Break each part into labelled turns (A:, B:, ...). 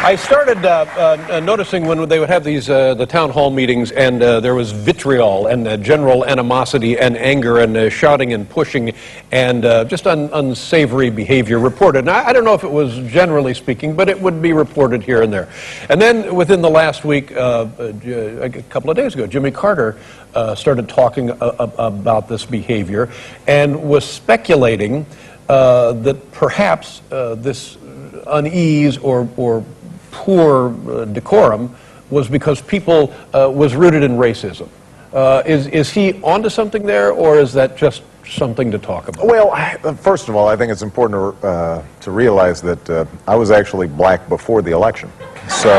A: I started noticing when they would have these the town hall meetings, and there was vitriol and general animosity and anger and shouting and pushing and just unsavory behavior reported. And I don't know if it was generally speaking, but it would be reported here and there. And then within the last week, a couple of days ago, Jimmy Carter started talking about this behavior and was speculating that perhaps this unease or poor decorum was because people was rooted in racism. Is he onto something there, or is that just something to talk about?
B: Well, first of all, I think it's important to realize that I was actually black before the election. So,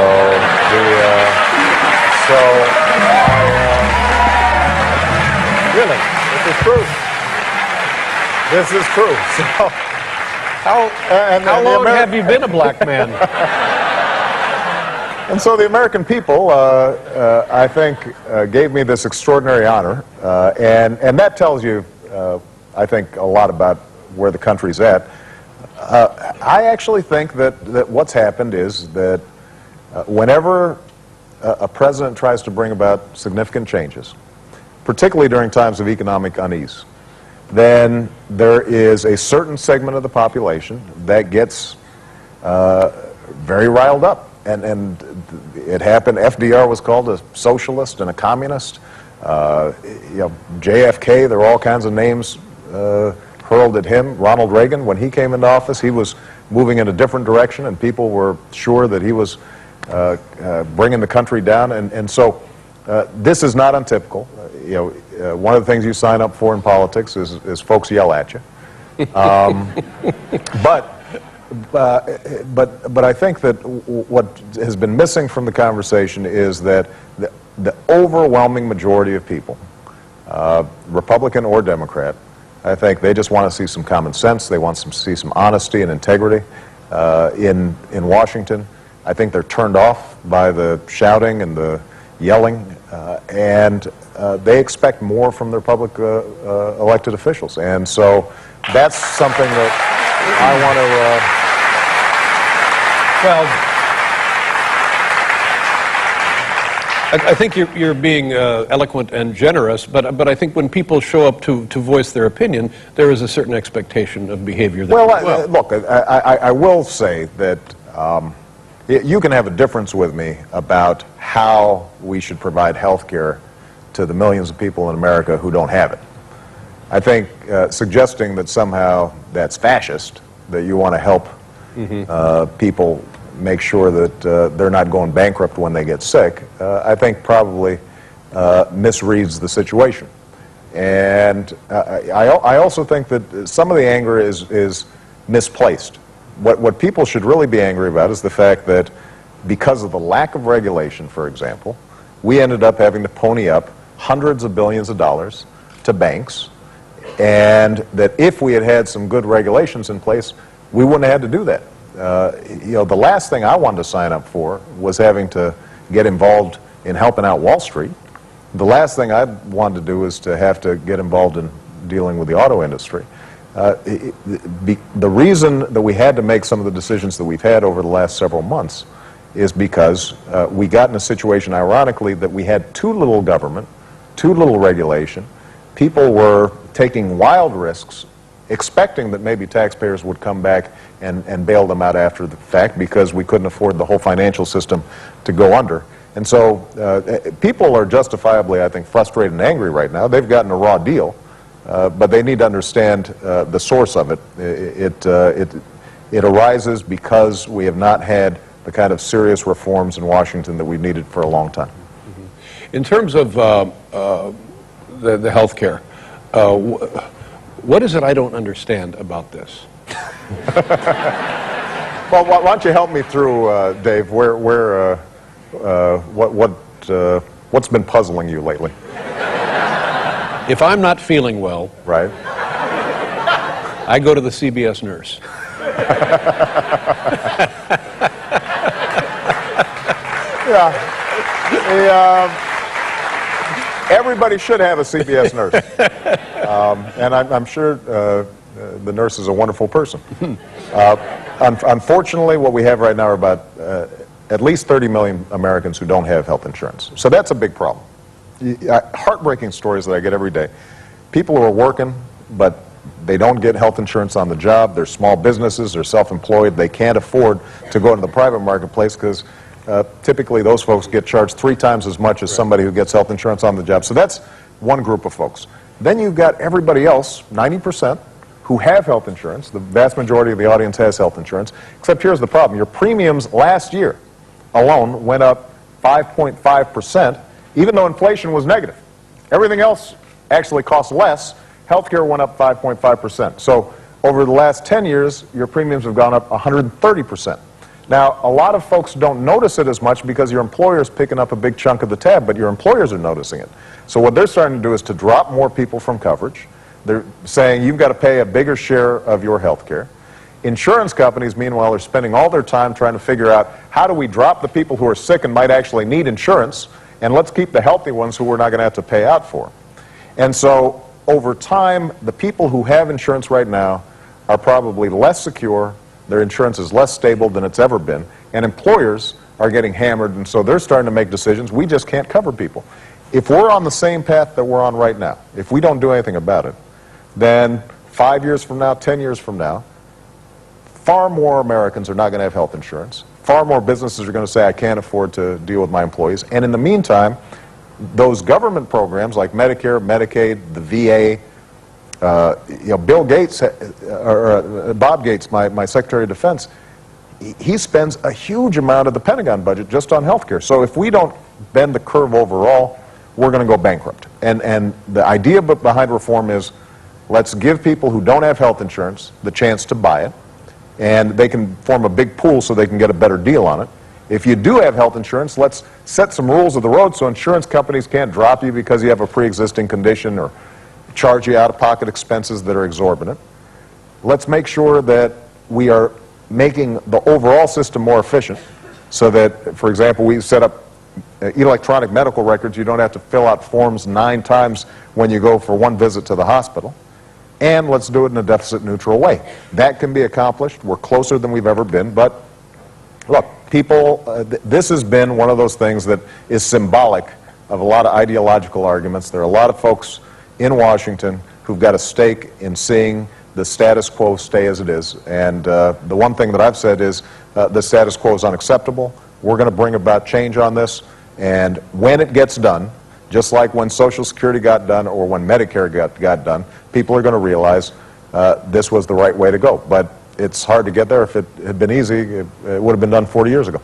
B: really, this is true. This is true. So,
A: how long have you been a black man?
B: And so the American people, I think, gave me this extraordinary honor, and that tells you, I think, a lot about where the country's at. I actually think that what's happened is that whenever a president tries to bring about significant changes, particularly during times of economic unease, then there is a certain segment of the population that gets very riled up. And it happened. FDR was called a socialist and a communist. JFK, there were all kinds of names hurled at him. Ronald Reagan, when he came into office, he was moving in a different direction, and people were sure that he was bringing the country down. And so this is not untypical. One of the things you sign up for in politics is folks yell at you. But I think that what has been missing from the conversation is that the overwhelming majority of people, Republican or Democrat, I think they just want to see some common sense. They want to see some honesty and integrity in Washington. I think they're turned off by the shouting and the yelling, and they expect more from their public elected officials. And so that's something that I want to...
A: Well, I think you're being eloquent and generous, but I think when people show up to voice their opinion, there is a certain expectation of behavior. That
B: look, I will say that you can have a difference with me about how we should provide health care to the millions of people in America who don't have it. I think suggesting that somehow that's fascist, that you want to help people make sure that they're not going bankrupt when they get sick, I think probably misreads the situation. And I also think that some of the anger is misplaced. What people should really be angry about is the fact that because of the lack of regulation, for example, we ended up having to pony up hundreds of billions of dollars to banks, and that if we had had some good regulations in place, we wouldn't have had to do that. The last thing I wanted to sign up for was having to get involved in helping out Wall Street. The last thing I wanted to do is to have to get involved in dealing with the auto industry. The reason that we had to make some of the decisions that we've had over the last several months is because we got in a situation, ironically, that we had too little government, too little regulation. People were taking wild risks, expecting that maybe taxpayers would come back and bail them out after the fact because we couldn't afford the whole financial system to go under. And so people are justifiably, I think, frustrated and angry right now. They've gotten a raw deal, but they need to understand the source of it. It arises because we have not had the kind of serious reforms in Washington that we've needed for a long time.
A: In terms of the health care, what is it I don't understand about this?
B: Well, why don't you help me through, Dave? What's been puzzling you lately?
A: If I'm not feeling well,
B: right,
A: I go to the CBS nurse. Everybody should have a CBS nurse, and I'm sure
B: the nurse is a wonderful person. Unfortunately, what we have right now are about at least 30 million Americans who don't have health insurance. So that's a big problem. Heartbreaking stories that I get every day. People who are working, but they don't get health insurance on the job. They're small businesses, they're self-employed. They can't afford to go into the private marketplace because typically those folks get charged 3 times as much as somebody who gets health insurance on the job. So that's one group of folks. Then you've got everybody else, 90%, who have health insurance. The vast majority of the audience has health insurance, except here's the problem. Your premiums last year alone went up 5.5%, even though inflation was negative. Everything else actually cost less. Healthcare went up 5.5%. So over the last 10 years, your premiums have gone up 130%. Now, a lot of folks don't notice it as much because your employer is picking up a big chunk of the tab, but your employers are noticing it. So what they're starting to do is to drop more people from coverage. They're saying you've got to pay a bigger share of your health care. Insurance companies, meanwhile, are spending all their time trying to figure out how do we drop the people who are sick and might actually need insurance, and let's keep the healthy ones who we're not going to have to pay out for. And so over time, the people who have insurance right now are probably less secure. Their insurance is less stable than it's ever been, and employers are getting hammered, and so they're starting to make decisions. We just can't cover people. If we're on the same path that we're on right now, if we don't do anything about it, then 5 years from now, 10 years from now, far more Americans are not going to have health insurance. Far more businesses are going to say, I can't afford to deal with my employees. And in the meantime, those government programs like Medicare, Medicaid, the VA, Bill Gates, or Bob Gates, my Secretary of Defense, he spends a huge amount of the Pentagon budget just on health care. So if we don't bend the curve overall, we're going to go bankrupt. And the idea behind reform is, let's give people who don't have health insurance the chance to buy it, and they can form a big pool so they can get a better deal on it. If you do have health insurance, let's set some rules of the road so insurance companies can't drop you because you have a pre-existing condition or charge you out-of-pocket expenses that are exorbitant. Let's make sure that we are making the overall system more efficient so that, for example, we set up electronic medical records. You don't have to fill out forms 9 times when you go for one visit to the hospital. And let's do it in a deficit-neutral way. That can be accomplished. We're closer than we've ever been. But look, people, this has been one of those things that is symbolic of a lot of ideological arguments. There are a lot of folks in Washington who've got a stake in seeing the status quo stay as it is. And the one thing that I've said is the status quo is unacceptable. We're going to bring about change on this. And when it gets done, just like when Social Security got done or when Medicare got done, people are going to realize this was the right way to go. But it's hard to get there. If it had been easy, it would have been done 40 years ago.